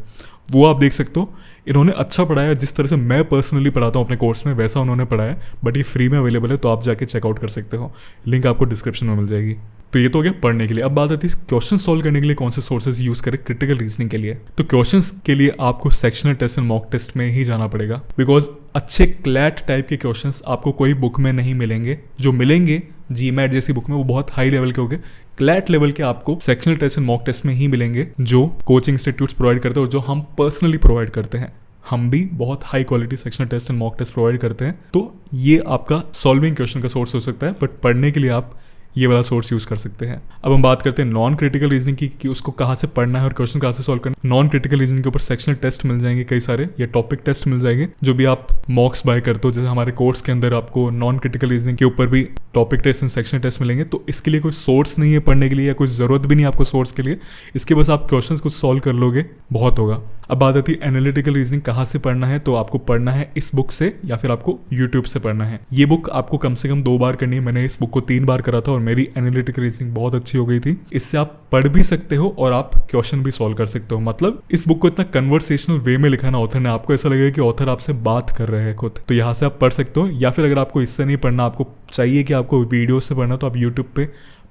वो आप देख सकते हो। इन्होंने अच्छा पढ़ाया, जिस तरह से मैं पर्सनली पढ़ाता हूँ अपने कोर्स में वैसा उन्होंने पढ़ाया, बट ये फ्री में अवेलेबल है, तो आप जाके चेकआउट कर सकते हो, लिंक आपको डिस्क्रिप्शन में मिल जाएगी। तो ये तो हो गया पढ़ने के लिए। अब बात आती है क्वेश्चन सॉल्व करने के लिए कौन से सोर्सेज यूज करें क्रिटिकल रीजनिंग के लिए। तो क्वेश्चंस के लिए आपको sectional test and mock test में ही जाना पड़ेगा, बिकॉज अच्छे क्लैट टाइप के क्वेश्चंस आपको कोई बुक में नहीं मिलेंगे। जो मिलेंगे जीमैट जैसी बुक में वो बहुत हाई लेवल के होंगे, क्लैट लेवल के आपको sectional test and mock test में ही मिलेंगे, जो कोचिंग इंस्टीट्यूट्स प्रोवाइड करते हैं और जो हम पर्सनली प्रोवाइड करते हैं। हम भी बहुत high quality sectional test and mock test provide करते हैं। तो ये आपका सॉल्विंग क्वेश्चन का सोर्स हो सकता है, बट पढ़ने के लिए आप ये वाला सोर्स यूज कर सकते हैं। अब हम बात करते हैं नॉन क्रिटिकल रीजनिंग की, कि उसको कहाँ से पढ़ना है और क्वेश्चन कहाँ से सॉल्व करना है। नॉन क्रिटिकल रीजनिंग के ऊपर सेक्शनल टेस्ट मिल जाएंगे कई सारे, या टॉपिक टेस्ट मिल जाएंगे, जो भी आप मॉक्स बाय करते हो। जैसे हमारे कोर्स के अंदर आपको नॉन क्रिटिकल रीजनिंग के ऊपर भी topic test and sectional test मिलेंगे। तो इसके लिए कोई सोर्स नहीं है पढ़ने के लिए, या कोई जरूरत भी नहीं है आपको सोर्स के लिए, इसके बस आप क्वेश्चंस को सॉल्व कर लोगे बहुत होगा। अब बात आती है एनालिटिकल रीजनिंग कहाँ से पढ़ना है, तो आपको पढ़ना है इस बुक से या फिर आपको यूट्यूब से पढ़ना है। ये बुक आपको कम से कम 2 बार करनी है, मैंने इस बुक को 3 बार करा था और मेरी एनालिटिकल रीजनिंग बहुत अच्छी हो गई थी। इससे आप पढ़ भी सकते हो और आप क्वेश्चन भी सॉल्व कर सकते हो। मतलब इस बुक को इतना कन्वर्सेशनल वे में लिखा ना ऑथर ने, आपको ऐसा लगेगा कि ऑथर आपसे बात कर रहे हैं खुद। तो यहाँ से आप पढ़ सकते हो, या फिर अगर आपको इससे नहीं पढ़ना, आपको चाहिए कि आपको वीडियो से पढ़ना, तो आप यूट्यूब पे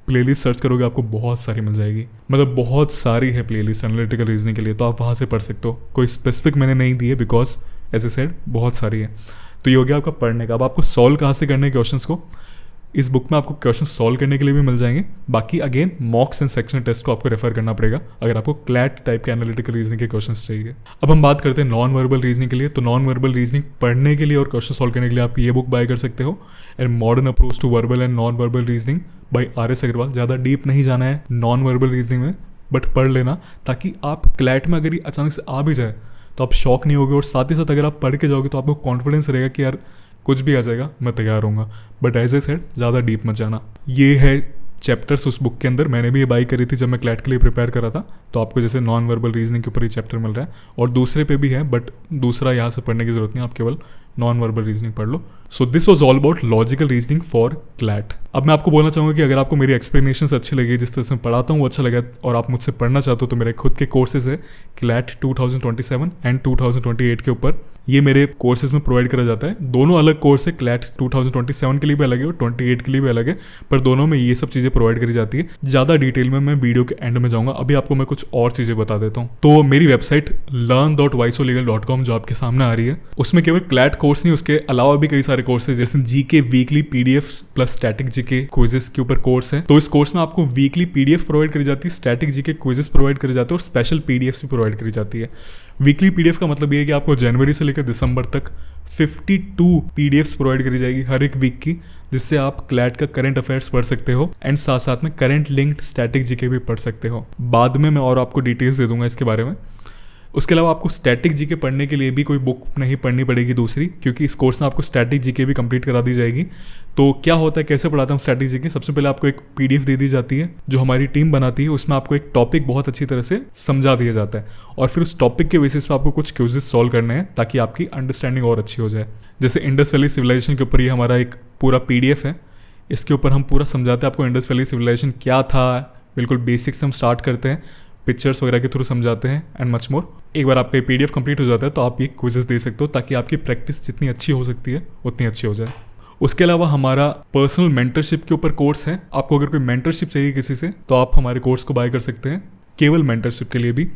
प्लेलिस्ट सर्च करोगे, आपको बहुत सारी मिल जाएगी। मतलब बहुत सारी है प्लेलिस्ट एनालिटिकल रीजनिंग के लिए, तो आप वहाँ से पढ़ सकते हो। कोई स्पेसिफिक मैंने नहीं दी है, बिकॉज एज ए सेड बहुत सारी है। तो ये हो गया आपका पढ़ने का। अब आपको सॉल्व कहाँ से करने के क्वेश्चंस को, इस बुक में आपको क्वेश्चन सॉल्व करने के लिए भी मिल जाएंगे। बाकी again mocks and sectional test को आपको रेफर करना पड़ेगा अगर आपको क्लैट टाइप के एनालिटिकल रीजनिंग के क्वेश्चंस चाहिए। अब हम बात करते हैं नॉन वर्बल रीजनिंग के लिए। तो नॉन वर्बल रीजनिंग पढ़ने के लिए और क्वेश्चन सॉल्व करने के लिए आप ये बुक बाय कर सकते हो, and modern approach to verbal and non verbal reasoning by RS Agarwal. ज़्यादा डीप नहीं जाना है नॉन वर्बल रीजनिंग में, बट पढ़ लेना, ताकि आप क्लैट में अगर ये अचानक से आ भी जाए तो आप शॉक नहीं होगे, और साथ ही साथ अगर आप पढ़ के जाओगे तो आपको कॉन्फिडेंस रहेगा कि यार कुछ भी आ जाएगा मैं तैयार होऊंगा। बट एज ए सेड ज़्यादा डीप मत जाना। ये है चैप्टर्स उस बुक के अंदर, मैंने भी ये बाई करी थी जब मैं क्लैट के लिए प्रिपेयर करा था। तो आपको जैसे नॉन वर्बल रीजनिंग के ऊपर ही चैप्टर मिल रहा है, और दूसरे पे भी है, बट दूसरा यहाँ से पढ़ने की जरूरत नहीं, आप केवल नॉन वर्बल रीजनिंग पढ़ लो। So this was all about logical reasoning for CLAT. अब मैं आपको बोलना चाहूँगा कि अगर आपको मेरी एक्सप्लेनेशन अच्छी लगी, जिस तरह से मैं पढ़ाता हूँ वो अच्छा लगा, और आप मुझसे पढ़ना चाहते हो, तो मेरे खुद के कोर्सेज है क्लैट 2027 एंड 2028 के ऊपर। ये मेरे कोर्सेज में प्रोवाइड करा जाता है। दोनों अलग कोर्स है, क्लैट 2027 के लिए भी अलग है और 28 के लिए भी अलग है, पर दोनों में ये सब चीज़ें प्रोवाइड करी जाती है। ज़्यादा डिटेल में मैं वीडियो के एंड में जाऊँगा। अभी आपको मैं कुछ और चीज़ें बता देता हूँ। तो मेरी वेबसाइट learn.visolegal.com जो आपके सामने आ रही है, उसमें केवल क्लैट कोर्स नहीं, उसके अलावा भी कई सारे कोर्सेज, जैसे GK weekly PDF plus static GK quizzes के ऊपर कोर्स है। तो इस कोर्स में आपको वीकली पीडीएफ प्रोवाइड करी जाती है, स्टैटिक जीके क्विजेस प्रोवाइड करी जाती है, और स्पेशल पीडीएफ भी प्रोवाइड करी जाती है। वीकली पीडीएफ का मतलब ये है कि आपको जनवरी से लेकर दिसंबर तक 52 पीडीएफ्स प्रोवाइड करी जाएगी हर एक वीक की, जिससे आप क्लैट का करंट अफेयर्स पढ़ सकते हो, एंड साथ साथ में करंट लिंक्ड स्टैटिक जीके भी पढ़ सकते हो। बाद में मैं और आपको डिटेल्स दे दूंगा इसके बारे में। उसके अलावा आपको स्टैटिक जीके पढ़ने के लिए भी कोई बुक नहीं पढ़नी पड़ेगी दूसरी, क्योंकि इस कोर्स में आपको स्टैटिक जीके भी कंप्लीट करा दी जाएगी। तो क्या होता है, कैसे पढ़ाता हूँ स्टैटिक जीके, सबसे पहले आपको एक पीडीएफ दे दी जाती है जो हमारी टीम बनाती है। उसमें आपको एक टॉपिक बहुत अच्छी तरह से समझा दिया जाता है, और फिर उस टॉपिक के बेसिस पर आपको कुछ क्विजेस सॉल्व करने हैं, ताकि आपकी अंडरस्टैंडिंग और अच्छी हो जाए। जैसे इंडस वैली सिविलाइजेशन के ऊपर ये हमारा एक पूरा पीडीएफ है, इसके ऊपर हम पूरा समझाते हैं आपको इंडस वैली सिविलाइजेशन क्या था, बिल्कुल बेसिक से हम स्टार्ट करते हैं, पिक्चर्स वगैरह के थ्रू समझाते हैं, एंड मच मोर। एक बार आपका पीडीएफ कंप्लीट हो जाता है तो आप ये क्विजेस दे सकते हो, ताकि आपकी प्रैक्टिस जितनी अच्छी हो सकती है उतनी अच्छी हो जाए। उसके अलावा हमारा पर्सनल मेंटरशिप के ऊपर कोर्स है। आपको अगर कोई मेंटरशिप चाहिए किसी से, तो आप हमारे कोर्स को बाय कर सकते हैं, केवल मेंटरशिप के लिए भी।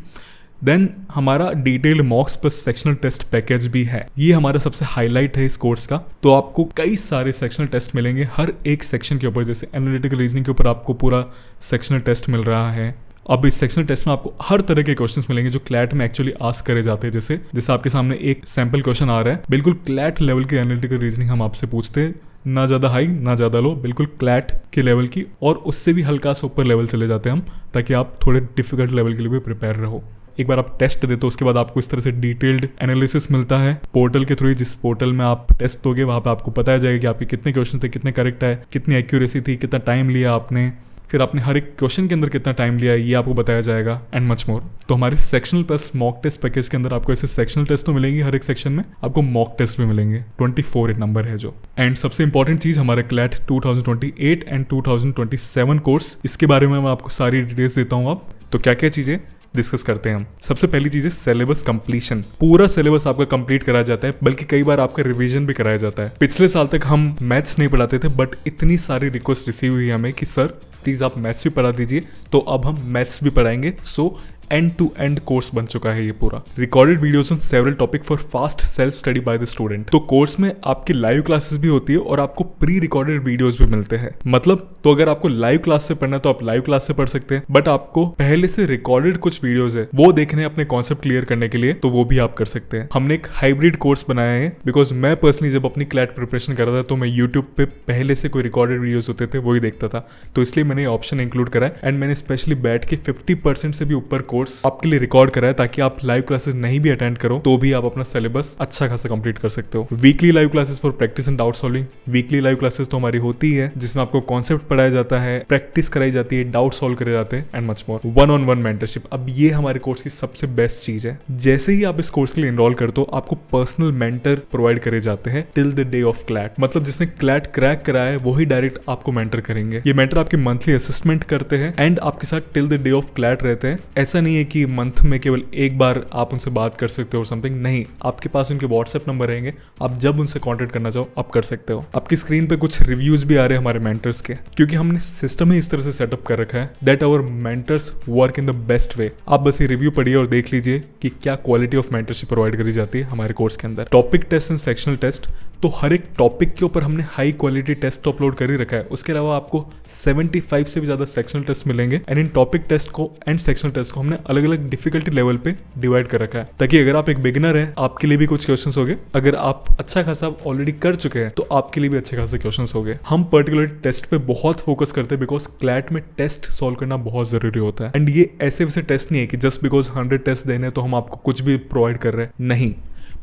देन हमारा detailed mocks plus sectional test package भी है। ये हमारा सबसे हाईलाइट है इस कोर्स का। तो आपको कई सारे सेक्शनल टेस्ट मिलेंगे हर एक सेक्शन के ऊपर। जैसे एनालिटिकल रीजनिंग के ऊपर आपको पूरा सेक्शनल टेस्ट मिल रहा है। अब इस सेक्शनल टेस्ट में आपको हर तरह के क्वेश्चंस मिलेंगे जो क्लैट में एक्चुअली आस्क करे जाते हैं। जैसे आपके सामने एक सैंपल क्वेश्चन आ रहा है, बिल्कुल क्लैट लेवल की एनालिटिकल रीजनिंग हम आपसे पूछते हैं, ना ज़्यादा हाई ना ज़्यादा लो, बिल्कुल क्लैट के लेवल की, और उससे भी हल्का सा ऊपर लेवल चले जाते हैं हम, ताकि आप थोड़े डिफिकल्ट लेवल के लिए भी प्रिपेयर रहो। एक बार आप टेस्ट देते हो उसके बाद आपको इस तरह से डिटेल्ड एनालिसिस मिलता है पोर्टल के थ्रू। जिस पोर्टल में आप टेस्ट दोगे वहाँ पे आपको बताया जाएगा कि आपके कितने क्वेश्चन थे, कितने करेक्ट है, कितनी एक्यूरेसी थी, कितना टाइम लिया आपने, फिर आपने हर एक क्वेश्चन के अंदर कितना टाइम लिया है ये आपको बताया जाएगा एंड मच मोर। तो हमारे sectional plus mock test package के अंदर आपको ऐसे सेक्शनल टेस्ट तो मिलेंगे, हर एक सेक्शन में आपको मॉक टेस्ट भी मिलेंगे। 24 नंबर है जो। एंड सबसे इंपॉर्टेंट चीज हमारे क्लैट 2028 एंड 2027 कोर्स, इसके बारे में मैं आपको सारी डिटेल्स देता हूँ। आप तो क्या क्या चीजें डिस्कस करते हैं हम। सबसे पहली चीज है सिलेबस कंप्लीशन। पूरा सिलेबस आपका कंप्लीट कराया जाता है, बल्कि कई बार आपका रिवीजन भी कराया जाता है। पिछले साल तक हम मैथ्स नहीं पढ़ाते थे, बट इतनी सारी रिक्वेस्ट रिसीव हुई हमें कि सर प्लीज आप मैथ्स भी पढ़ा दीजिए, तो अब हम मैथ्स भी पढ़ाएंगे। So end to end course बन चुका है ये पूरा। Recorded videos on several topic for fast self study by the student. तो कोर्स में आपकी लाइव क्लासेस भी होती है और आपको प्री रिकॉर्डेड वीडियोस भी मिलते हैं। मतलब तो अगर आपको लाइव क्लास से पढ़ना है तो आप लाइव क्लास से पढ़ सकते हैं, बट आपको पहले से रिकॉर्डेड कुछ वीडियोस है वो देखने अपने कॉन्सेप्ट क्लियर करने के लिए, तो वो भी आप कर सकते हैं। हमने एक हाइब्रिड कोर्स बनाया है, बिकॉज मैं पर्सनली जब अपनी क्लैट प्रिपरेशन कर रहा था तो मैं यूट्यूब पे पहले से कोई रिकॉर्डेड वीडियोस होते थे वही देखता था, तो इसलिए मैंने ऑप्शन इंक्लूड करा है। एंड मैंने स्पेशली बैठ के 50% से भी ऊपर कोर्स आपके लिए रिकॉर्ड करा है, ताकि आप लाइव क्लासेस नहीं भी अटेंड करो तो भी आप अपना सिलेबस अच्छा खासा कंप्लीट कर सकते हो। Weekly live classes for practice and doubt solving. Weekly live classes तो हमारी होती है जिसमें आपको कॉन्सेप्ट पढ़ाया जाता है, प्रैक्टिस कराई जाती है, डाउट सॉल्व करे जाते हैं and much more. 1-on-1 mentorship, अब ये हमारे कोर्स की सबसे बेस्ट चीज है। जैसे ही आप इस कोर्स के लिए एनरोल करते हो आपको पर्सनल मेंटर प्रोवाइड करे जाते हैं till the day of CLAT. मतलब जिसने क्लैट क्रैक करा है वही डायरेक्ट आपको मेंटर करेंगे। ये मेंटर आपकी मंथली असेसमेंट करते हैं एंड आपके साथ till the day of CLAT रहते हैं। ऐसा नहीं है कि मंथ में केवल एक बार आप उनसे बात कर सकते हो समथिंग, नहीं, आपके पास उनके व्हाट्सएप नंबर रहेंगे, आप जब उनसे कांटेक्ट करना चाहो आप कर सकते हो। आपकी स्क्रीन पे कुछ रिव्यूज भी आ रहे हैं हमारे मेंटर्स के, क्योंकि हमने सिस्टम ही इस तरह से सेटअप कर रखा है that our mentors work in the best way. आप बस ये रिव्यू पढ़िए और देख लीजिए कि क्या क्वालिटी ऑफ मेंटरशिप प्रोवाइड करी जाती है हमारे कोर्स के अंदर। Topic test and sectional test, तो हर एक टॉपिक के ऊपर हमने हाई क्वालिटी टेस्ट तो अपलोड कर ही रखा है। उसके अलावा आपको 75 से भी ज्यादा सेक्शनल टेस्ट मिलेंगे एंड इन टॉपिक टेस्ट को एंड सेक्शनल टेस्ट को हमने अलग अलग डिफिकल्टी लेवल पे डिवाइड कर रखा है, ताकि अगर आप एक बिगिनर है आपके लिए भी कुछ क्वेश्चंस होंगे, अगर आप अच्छा खासा ऑलरेडी कर चुके हैं तो आपके लिए भी अच्छे खासे क्वेश्चंस होंगे। हम पर्टिकुलर टेस्ट पे बहुत फोकस करते हैं बिकॉज क्लैट में टेस्ट सॉल्व करना बहुत जरूरी होता है। एंड ये ऐसे वैसे टेस्ट नहीं है कि जस्ट बिकॉज 100 टेस्ट देने तो हम आपको कुछ भी प्रोवाइड कर रहे हैं, नहीं,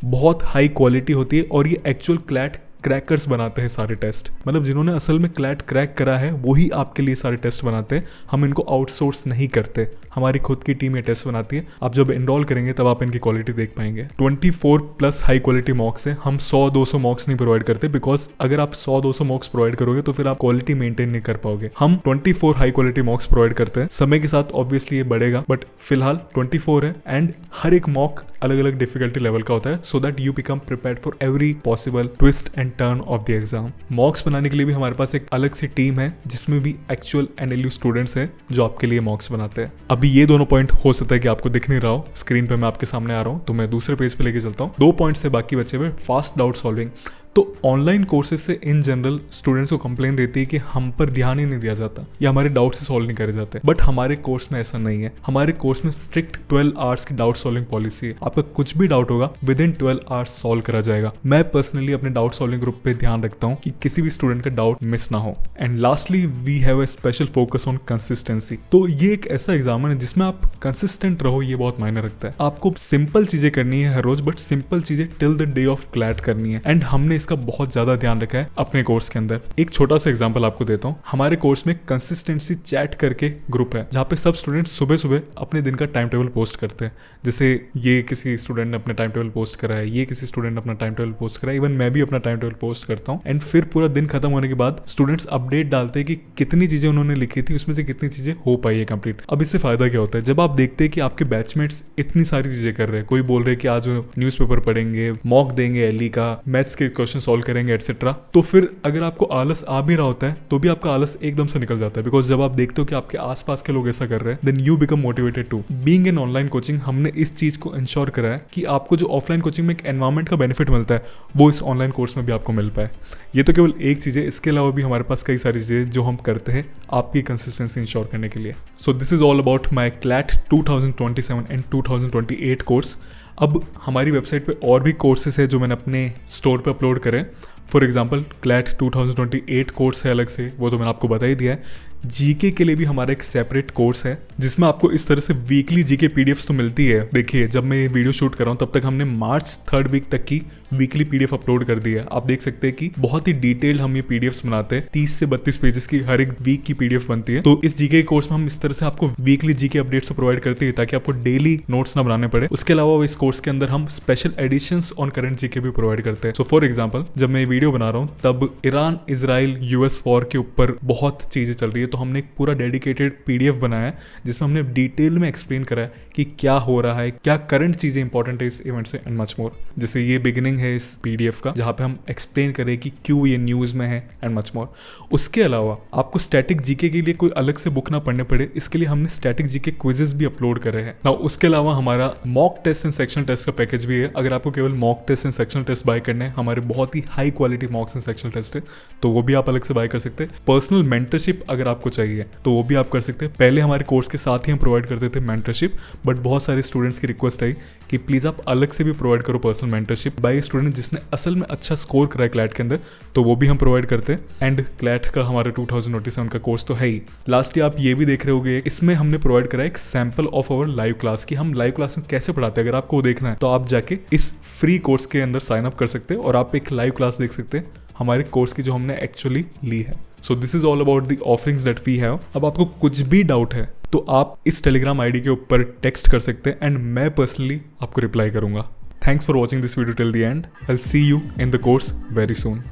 बहुत हाई क्वालिटी होती है और ये एक्चुअल क्लैट क्रैकर्स बनाते हैं सारे टेस्ट। मतलब जिन्होंने असल में क्लैट क्रैक करा है वही आपके लिए सारे टेस्ट बनाते हैं, हम इनको आउटसोर्स नहीं करते, हमारी खुद की टीम ये टेस्ट बनाती है। आप जब एनरोल करेंगे तब आप इनकी क्वालिटी देख पाएंगे। 24+ हाई क्वालिटी मॉक्स है, हम 100-200 मॉक्स नहीं प्रोवाइड करते, बिकॉज अगर आप 100-200 मॉक्स प्रोवाइड करोगे तो फिर आप क्वालिटी मेंटेन नहीं कर पाओगे। हम 24 हाई क्वालिटी मॉक्स प्रोवाइड करते हैं, समय के साथ ऑब्वियसली ये बढ़ेगा, बट फिलहाल 24 है एंड हर एक मॉक अलग अलग डिफिकल्टी लेवल का होता है, so that you become prepared for every possible twist and turn off the exam. मॉक्स बनाने के लिए भी हमारे पास एक अलग सी टीम है जिसमें भी एक्चुअल एनएलयू स्टूडेंट्स हैं जो आपके लिए मॉक्स बनाते हैं। अभी ये दोनों पॉइंट हो सकता है कि आपको दिख नहीं रहा हो, स्क्रीन पे मैं आपके सामने आ रहा हूँ तो मैं दूसरे पेज पे लेके चलता हूँ। 2 पॉइंट्स है बाकी बचे हुए। फास्ट डाउट सॉल्विंग, तो ऑनलाइन कोर्सेज से इन जनरल स्टूडेंट्स को कंप्लेन रहती है कि हम पर ध्यान ही नहीं दिया जाता या हमारे डाउट से सॉल्व नहीं करे जाते, बट हमारे कोर्स में ऐसा नहीं है। हमारे कोर्स में स्ट्रिक्ट 12 आवर्स की डाउट सॉल्विंग पॉलिसी है। आपका कुछ भी डाउट होगा विद इन 12 आवर्स सॉल्व करा जाएगा। मैं पर्सनली अपने डाउट सॉल्विंग ग्रुप पे ध्यान रखता हूँ कि किसी भी स्टूडेंट का डाउट मिस ना हो। And lastly we have a special focus on consistency. तो ये एक ऐसा एग्जाम है जिसमें आप कंसिस्टेंट रहो, ये बहुत मायने रखता है। आपको सिंपल चीजें करनी है हर रोज, बट सिंपल चीजें till the day of CLAT करनी है। एंड हमने इसका बहुत ज्यादा ध्यान रखा है अपने कोर्स के अंदर। एक छोटा सा एग्जांपल आपको देता हूँ। हमारे कोर्स में कंसिस्टेंसी चैट करके ग्रुप है जहाँ पे सब स्टूडेंट सुबह सुबह अपने दिन का टाइम टेबल पोस्ट करते हैं। जैसे ये किसी स्टूडेंट ने अपना टाइम टेबल पोस्ट करा है, ये किसी स्टूडेंट ने अपना टाइम टेबल पोस्ट करा है, इवन मैं भी अपना टाइम टेबल पोस्ट करता हूँ। एंड फिर पूरा दिन खत्म होने के बाद स्टूडेंट्स अपडेट डालते हैं कि कितनी चीजें उन्होंने लिखी थी, उसमें से कितनी चीजें हो पाई है कंप्लीट। अब इससे फायदा क्या होता है, जब आप देखते हैं कि आपके बैचमेट्स इतनी सारी चीजें कर रहे हैं, कोई बोल रहे हैं कि आज न्यूज़पेपर पढ़ेंगे, मॉक देंगे एलई का, मैथ्स के क्वेश्चन सॉल्व करेंगे एटसेट्रा, तो फिर अगर आपको आलस आ भी रहा होता है तो भी आपका आलस एकदम से निकल जाता है। बिकॉज जब आप देखते हो कि आपके आसपास के लोग ऐसा कर रहे हैं, then you become motivated too. Being in online coaching हमने इस चीज को इंश्योर करा है कि आपको जो ऑफलाइन कोचिंग में एक एनवायरमेंट का बेनिफिट मिलता है वो इस ऑनलाइन कोर्स में भी आपको मिल पाए। ये तो केवल एक चीज है, इसके अलावा भी हमारे पास कई सारी चीजें जो हम करते हैं आपकी कंसिस्टेंसी इंश्योर करने के लिए। सो this is all about my CLAT 2027 and 2028 course. अब हमारी वेबसाइट पे और भी कोर्सेज है जो मैंने अपने स्टोर पे अपलोड करे। फॉर एग्जाम्पल क्लैट 2028 कोर्स है अलग से, वो तो मैंने आपको बता ही दिया है। जीके के लिए भी हमारा एक सेपरेट कोर्स है जिसमें आपको इस तरह से वीकली जीके पीडीएफ्स तो मिलती है। देखिए जब मैं ये वीडियो शूट कर रहा हूँ तब तक हमने मार्च 3rd वीक तक की वीकली पीडीएफ अपलोड कर दी है। आप देख सकते हैं कि बहुत ही डिटेल्ड हम ये पीडीएफ्स बनाते हैं, 30 से 32 पेजेस की हर एक वीक की पीडीएफ बनती है। तो इस जीके कोर्स में हम इस तरह से आपको वीकली जीके अपडेट्स प्रोवाइड करते हैं ताकि आपको डेली नोट्स ना बनाने पड़े। उसके अलावा इस कोर्स के अंदर हम special editions on current GK भी प्रोवाइड करते हैं। सो फॉर एग्जांपल जब मैं ये वीडियो बना रहा हूँ तब ईरान इजराइल यूएस वॉर के ऊपर बहुत चीजें चल रही है, तो हमने एक पूरा डेडिकेटेड पीडीएफ बनाया है जिसमें हमने डिटेल में एक्सप्लेन करा है कि क्या हो रहा है, क्या करंट चीजें इंपॉर्टेंट है इस इवेंट से एंड मच मोर। जैसे ये बिगिनिंग है इस पीडीएफ का जहां पे हम एक्सप्लेन करें कि क्यों ये न्यूज में है एंड मच मोर। उसके अलावा आपको स्टैटिक जीके के लिए कोई अलग से बुक ना पढ़ने पड़े, इसके लिए हमने स्टैटिक जीके क्विजेस भी अपलोड करे हैं ना। उसके अलावा हमारा mock test and section test का पैकेज भी है। अगर आपको केवल mock test and section test buy करने हैं, हमारे बहुत ही high quality mocks and section test है, तो वो भी आप अलग से बाय कर सकते हैं। पर्सनल मेंटरशिप अगर आपको चाहिए तो वो भी आप कर सकते हैं। पहले हमारे कोर्स के साथ ही हम प्रोवाइड करते थे मेंटरशिप, बट बहुत सारे स्टूडेंट्स की रिक्वेस्ट आई कि प्लीज आप अलग से भी प्रोवाइड करो पर्सनल मेंटरशिप बाय स्टूडेंट जिसने असल में अच्छा स्कोर करा है क्लैट के अंदर, तो वो भी हम प्रोवाइड करते हैं। एंड क्लैट का हमारा 2027 का कोर्स तो है ही। लास्ट आप ये भी देख रहे होंगे, इसमें हमने प्रोवाइड करा एक sample of our live class की हम लाइव क्लास में कैसे पढ़ाते हैं। अगर आपको देखना है तो आप जाके इस फ्री कोर्स के अंदर साइन अप कर सकते हैं और आप एक लाइव क्लास देख सकते हैं हमारे कोर्स की जो हमने एक्चुअली ली है। So this is all about the offerings that we have. अब आपको कुछ भी डाउट है तो आप इस टेलीग्राम आईडी के ऊपर टेक्स्ट कर सकते हैं एंड मैं पर्सनली आपको रिप्लाई करूंगा। Thanks for watching this video till the end. I'll see you in the course very soon.